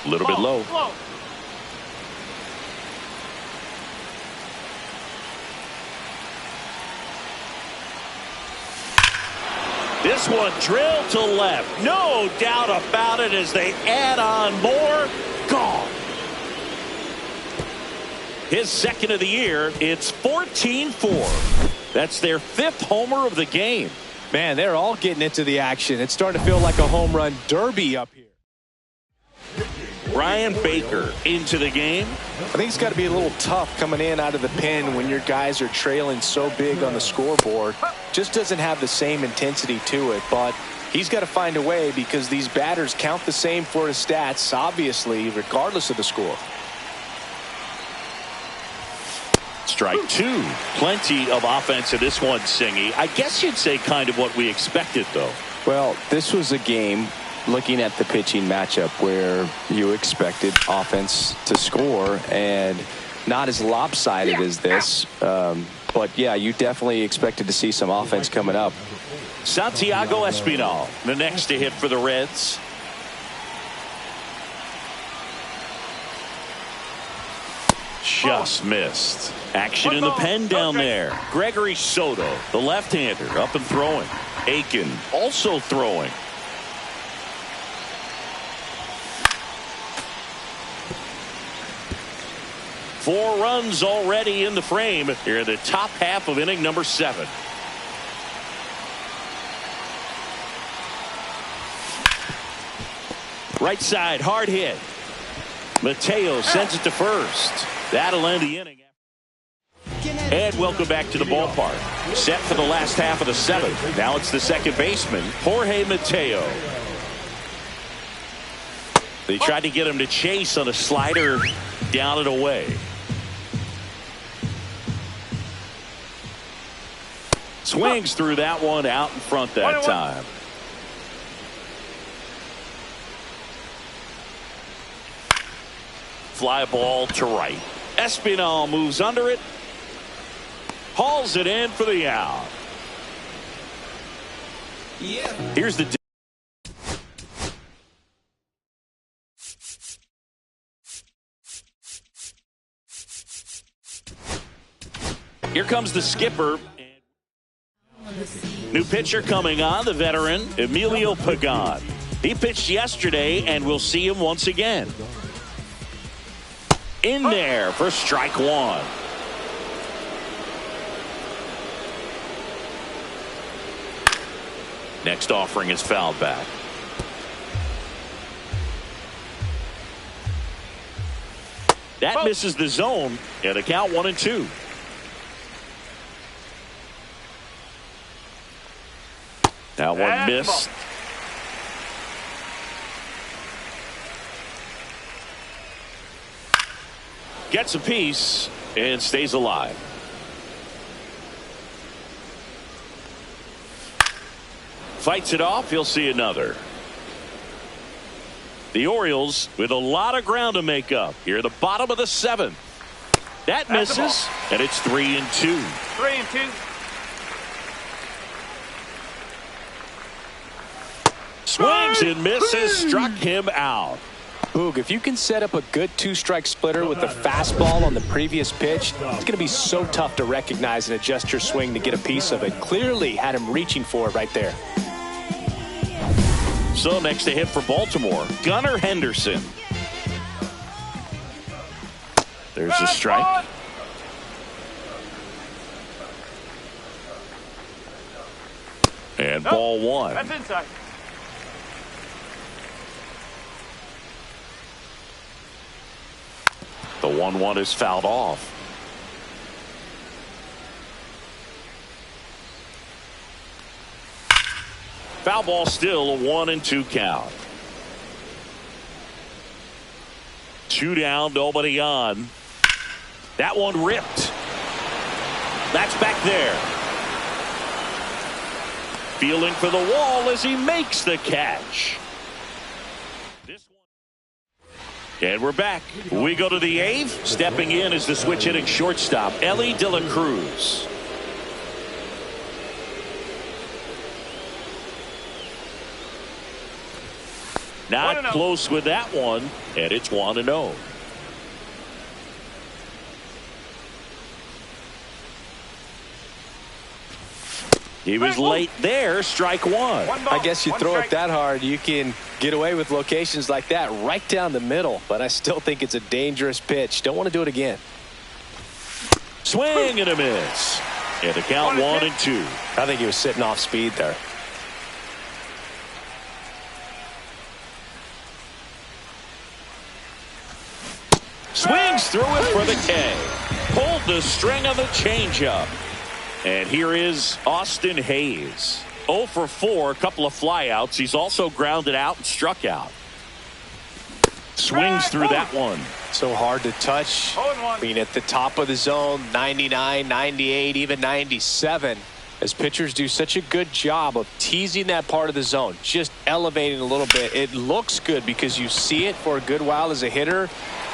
[SPEAKER 2] A little bit low. This one drilled to left. No doubt about it as they add on more. Gone. His second of the year. It's 14-4. That's their 5th homer of the game.
[SPEAKER 1] Man, they're all getting into the action. It's starting to feel like a home run derby up here.
[SPEAKER 2] Brian Baker into the game.
[SPEAKER 1] I think it's got to be a little tough coming in out of the pen when your guys are trailing so big on the scoreboard. Just doesn't have the same intensity to it, but he's got to find a way because these batters count the same for his stats, obviously, regardless of the score.
[SPEAKER 2] Strike 2. Plenty of offense in this one, Singy. I guess you'd say kind of what we expected, though.
[SPEAKER 3] Well, this was a game, looking at the pitching matchup, where you expected offense to score, and not as lopsided as this. But, yeah, you definitely expected to see some offense coming up.
[SPEAKER 2] Santiago Espinal, the next to hit for the Reds. Just missed. Action in the pen down there. Gregory Soto, the left-hander, up and throwing. Aiken also throwing. Four runs already in the frame here in the top half of inning number 7. Right side, hard hit. Mateo sends it to first. That'll end the inning. And welcome back to the ballpark. Set for the last half of the 7th. Now it's the second baseman, Jorge Mateo. They tried to get him to chase on a slider down and away. Swings through that one out in front that time. Fly ball to right. Espinal moves under it. Hauls it in for the out. Here's the Here comes the skipper. New pitcher coming on, the veteran Emilio Pagan. He pitched yesterday, and we'll see him once again. In there for strike 1. Next offering is fouled back. That misses the zone, and a count 1-2. That one missed. Gets a piece and stays alive. Fights it off. He'll see another. The Orioles with a lot of ground to make up here at the bottom of the 7th. That misses, and it's 3-2.
[SPEAKER 4] 3-2.
[SPEAKER 2] Swings and misses, struck him out.
[SPEAKER 3] Boog, if you can set up a good 2-strike splitter with the fastball on the previous pitch, it's going to be so tough to recognize and adjust your swing to get a piece of it. Clearly had him reaching for it right there.
[SPEAKER 2] So next to hit for Baltimore, Gunnar Henderson. There's a strike. And ball 1.
[SPEAKER 4] That's inside.
[SPEAKER 2] The 1-1 is fouled off. Foul ball, still a 1-2 count. 2 down, nobody on. That one ripped. That's back there. Feeling for the wall as he makes the catch. And we're back. We go to the 8th. Stepping in is the switch hitting shortstop, Ellie De La Cruz. Not close with that one, and it's 1-0. He was late there, strike 1.
[SPEAKER 3] I guess you throw it that hard, you can get away with locations like that right down the middle, but I still think it's a dangerous pitch. Don't want to do it again.
[SPEAKER 2] Swing and a miss. And the count 1-2.
[SPEAKER 3] I think he was sitting off speed there.
[SPEAKER 2] Swings through it for the K. Pulled the string of the changeup. And here is Austin Hayes. 0 for 4, a couple of flyouts. He's also grounded out and struck out. Swings through that one.
[SPEAKER 3] So hard to touch. I mean, at the top of the zone, 99, 98, even 97.
[SPEAKER 1] As pitchers do such a good job of teasing that part of the zone, just elevating a little bit. It looks good because you see it for a good while as a hitter.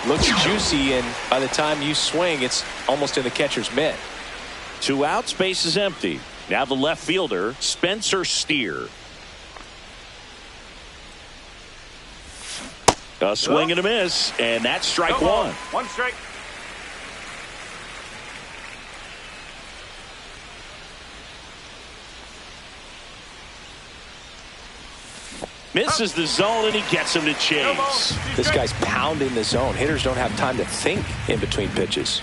[SPEAKER 1] Looks juicy, and by the time you swing, it's almost in the catcher's mitt.
[SPEAKER 2] 2 outs, base is empty. Now the left fielder, Spencer Steer. A swing and a miss, and that's strike one.
[SPEAKER 4] 1 strike.
[SPEAKER 2] Misses the zone, and he gets him to chase.
[SPEAKER 1] This guy's pounding the zone. Hitters don't have time to think in between pitches.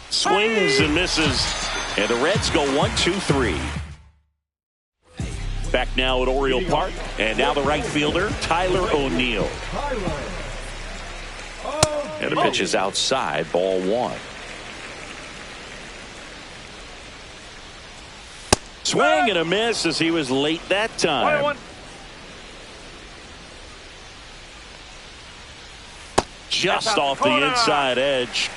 [SPEAKER 2] Swings and misses, and the Reds go 1-2-3. Back now at Oriole Park, and now the right fielder, Tyler O'Neill. And the pitch is outside, ball 1. Swing and a miss as he was late that time.
[SPEAKER 4] 1-1.
[SPEAKER 2] Just off the inside edge.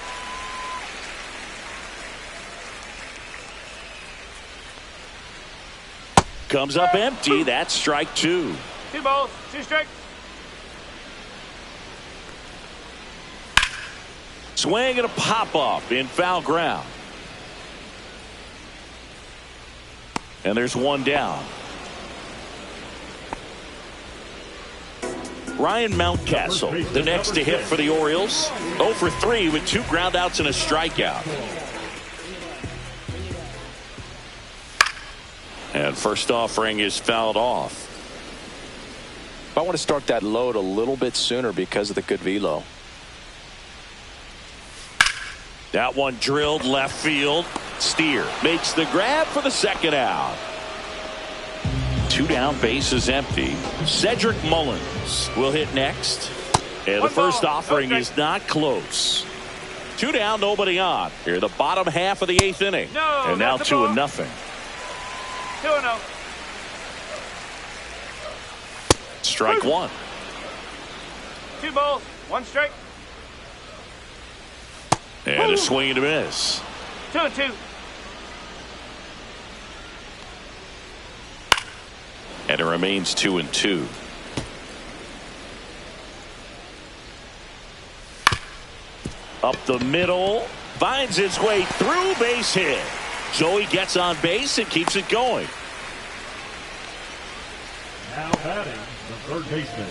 [SPEAKER 2] Comes up empty. That's strike 2.
[SPEAKER 4] 2 balls, 2 strikes.
[SPEAKER 2] Swing and a pop-up in foul ground. And there's 1 down. Ryan Mountcastle, the next to hit for the Orioles. 0 for 3 with 2 groundouts and a strikeout. And first offering is fouled off.
[SPEAKER 1] I want to start that load a little bit sooner because of the good velo.
[SPEAKER 2] That one drilled left field. Steer makes the grab for the second out. 2 down, base is empty. Cedric Mullins will hit next. And the first offering is not close. 2 down, nobody on. Here, the bottom half of the 8th inning. And now 2-0.
[SPEAKER 4] 2-0.
[SPEAKER 2] Strike 1.
[SPEAKER 4] 2 balls, 1 strike.
[SPEAKER 2] And a swing and a miss.
[SPEAKER 4] 2-2.
[SPEAKER 2] And it remains 2-2. Up the middle. Finds its way through, base hit. So he gets on base and keeps it going.
[SPEAKER 5] Now batting, the third baseman.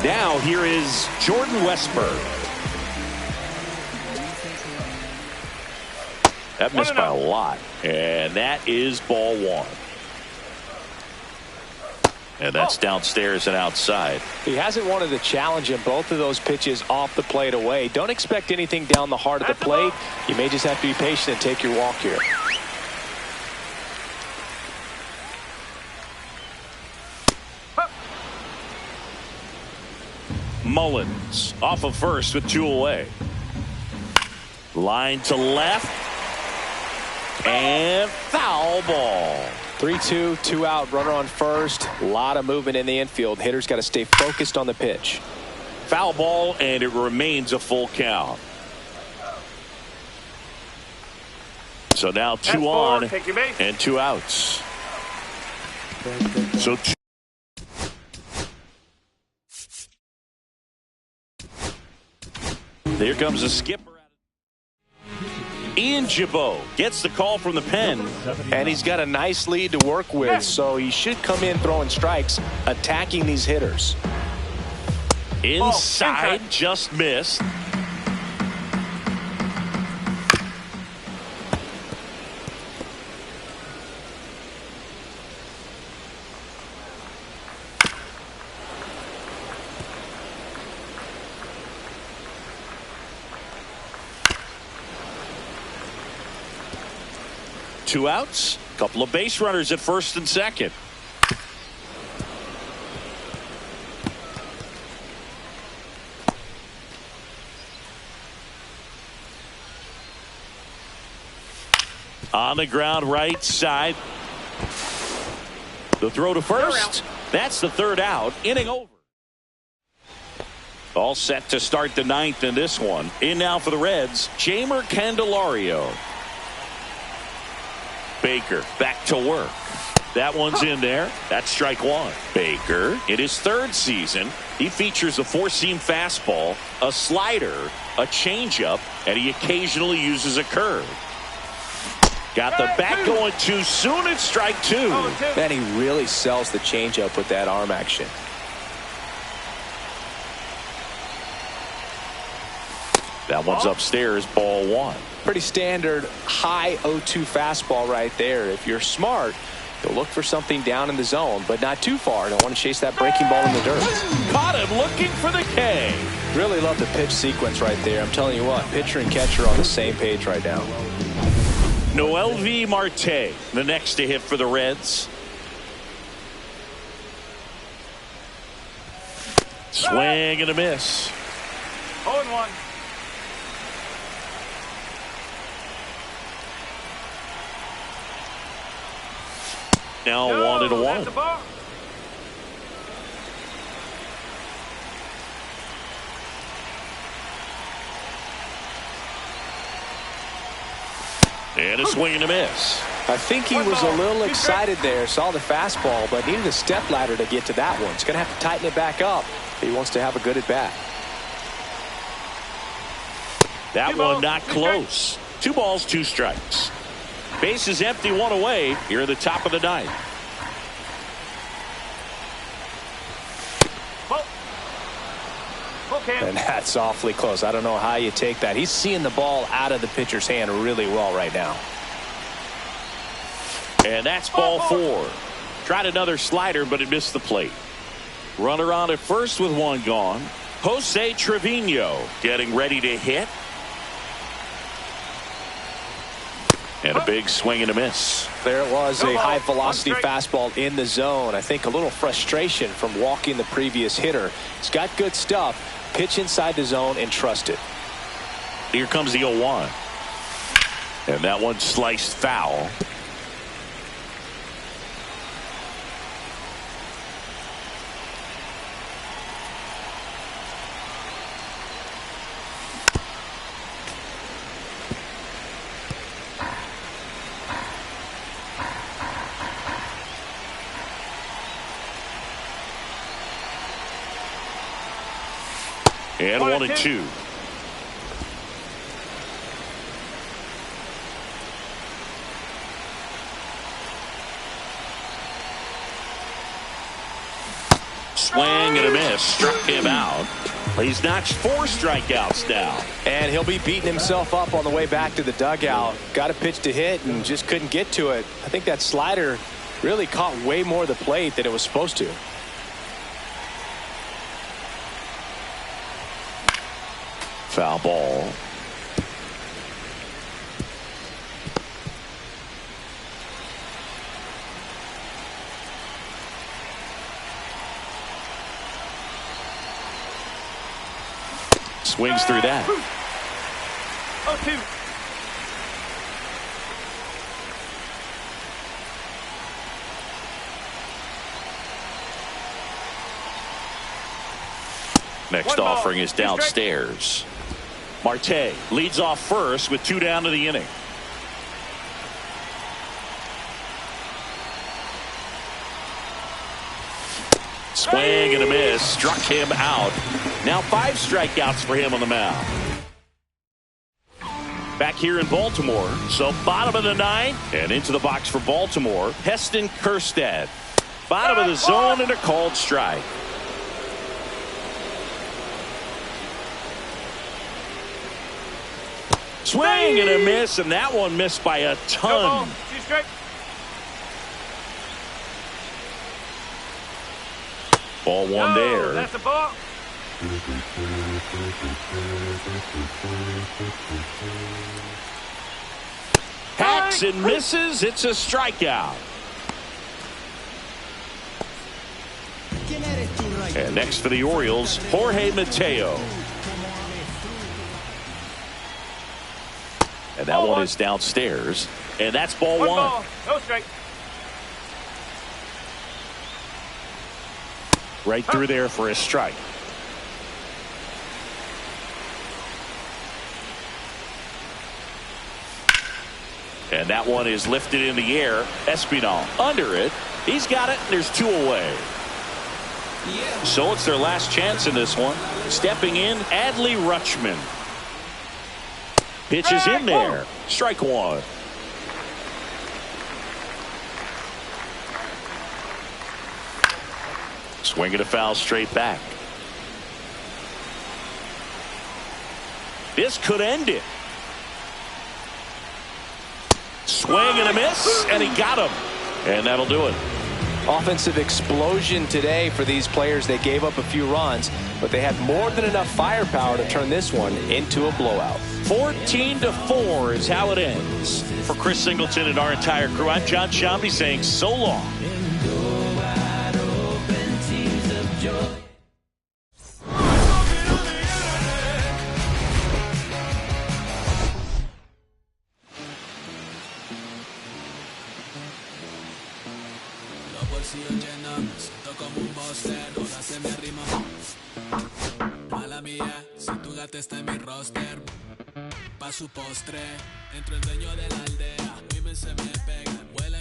[SPEAKER 2] Now here is Jordan Westburg. That missed by a lot. And that is ball 1. And that's downstairs and outside.
[SPEAKER 1] He hasn't wanted to challenge him. Both of those pitches off the plate away. Don't expect anything down the heart of the plate. You may just have to be patient and take your walk here.
[SPEAKER 2] Mullins off of first with 2 away. Line to left. And foul ball.
[SPEAKER 1] 3-2, 2 out, runner on first. A lot of movement in the infield. Hitters got to stay focused on the pitch.
[SPEAKER 2] Foul ball, and it remains a full count. So now 2 on and 2 outs. So here comes a skipper. Ian Gibaut gets the call from the pen.
[SPEAKER 1] And he's got a nice lead to work with, so he should come in throwing strikes, attacking these hitters.
[SPEAKER 2] Inside, just missed. Two outs, couple of base runners at first and second. On the ground, right side. The throw to first. That's the third out. Inning over. All set to start the ninth in this one. In now for the Reds, Jamer Candelario. Baker back to work. That one's in there. That's strike one. Baker, in his third season, he features a four-seam fastball, a slider, a changeup, and he occasionally uses a curve. Got the bat going too soon. It's strike two.
[SPEAKER 3] Man, he really sells the changeup with that arm action.
[SPEAKER 2] That one's upstairs, ball one.
[SPEAKER 3] Pretty standard high 0-2 fastball right there. If you're smart, you'll look for something down in the zone, but not too far. Don't want to chase that breaking ball in the dirt.
[SPEAKER 2] Caught him looking for the K.
[SPEAKER 3] Really love the pitch sequence right there. I'm telling you what, pitcher and catcher on the same page right now.
[SPEAKER 2] Noelvi Marte, the next to hit for the Reds. Swing and a miss.
[SPEAKER 4] 0-1.
[SPEAKER 2] Now
[SPEAKER 4] No,
[SPEAKER 2] 1-1.
[SPEAKER 4] that's a ball.
[SPEAKER 2] And a swing and a miss.
[SPEAKER 3] I think he was a little excited there, saw the fastball, but needed a step ladder to get to that one. He's going to have to tighten it back up if he wants to have a good at bat.
[SPEAKER 2] That one not close. 2 balls, 2 strikes. Base is empty, 1 away here at the top of the ninth.
[SPEAKER 3] And that's awfully close. I don't know how you take that. He's seeing the ball out of the pitcher's hand really well right now.
[SPEAKER 2] And that's ball 4. Tried another slider, but it missed the plate. Runner on at first with 1 gone. Jose Trevino getting ready to hit. And a big swing and a miss.
[SPEAKER 3] There it was, a high velocity fastball in the zone. I think a little frustration from walking the previous hitter. He's got good stuff. Pitch inside the zone and trust it.
[SPEAKER 2] Here comes the 0-1. And that one sliced foul. And 1-2. Swing and a miss. Struck him out. He's notched 4 strikeouts now.
[SPEAKER 3] And he'll be beating himself up on the way back to the dugout. Got a pitch to hit and just couldn't get to it. I think that slider really caught way more of the plate than it was supposed to.
[SPEAKER 2] Foul ball. Swings through that.
[SPEAKER 4] 0-2.
[SPEAKER 2] Next offering is downstairs. Marte leads off first with 2 down to the inning. Swing and a miss. Struck him out. Now 5 strikeouts for him on the mound. Back here in Baltimore. So bottom of the ninth and into the box for Baltimore. Heston Kjerstad. Bottom of the zone and a called strike. Swing and a miss, and that one missed by a ton. Ball 1 there.
[SPEAKER 4] That's a ball.
[SPEAKER 2] Hacks and misses. It's a strikeout. And next for the Orioles, Jorge Mateo. And that one is downstairs. And that's ball 1.
[SPEAKER 4] Ball. No strike.
[SPEAKER 2] Right through there for a strike. And that one is lifted in the air. Espinal under it. He's got it. There's 2 away. So it's their last chance in this one. Stepping in, Adley Rutschman. Pitch is in there. Strike 1. Swing and a foul straight back. This could end it. Swing and a miss, and he got him. And that'll do it.
[SPEAKER 3] Offensive explosion today for these players. They gave up a few runs, but they had more than enough firepower to turn this one into a blowout.
[SPEAKER 2] 14-4 is how it ends. For Chris Singleton and our entire crew, I'm John Shambi saying so long.
[SPEAKER 6] Siento como un boster, ahora se me arrima. Mala mía, si tu gata está en mi roster. Pa' su postre, entro el dueño de la aldea. Women se me pegan, vuela.